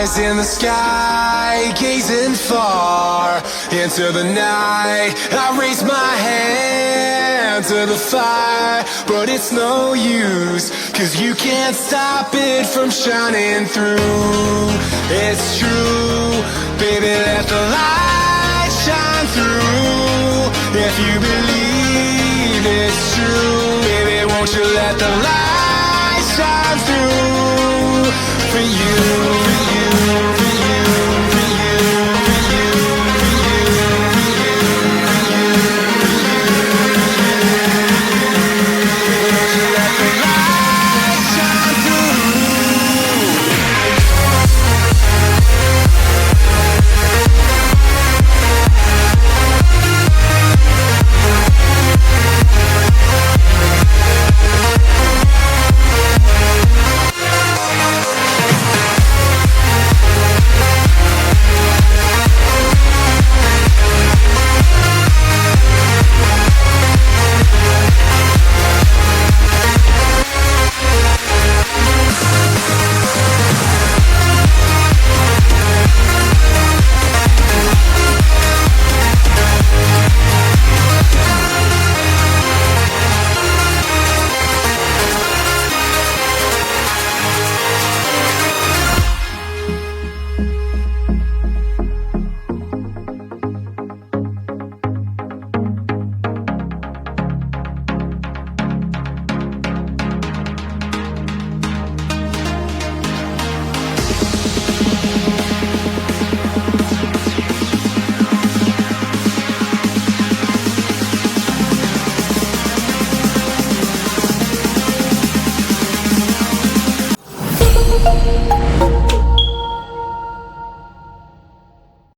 eyes in the sky, gazing far into the night. I raise my hand to the fire, but it's no use, 'cause you can't stop it from shining through. It's true, baby, let the light shine through. If you believe it's true, baby, won't you let the light shine through for you, for you, for you, for you, for you, for you, for you, won't you let the light shine through?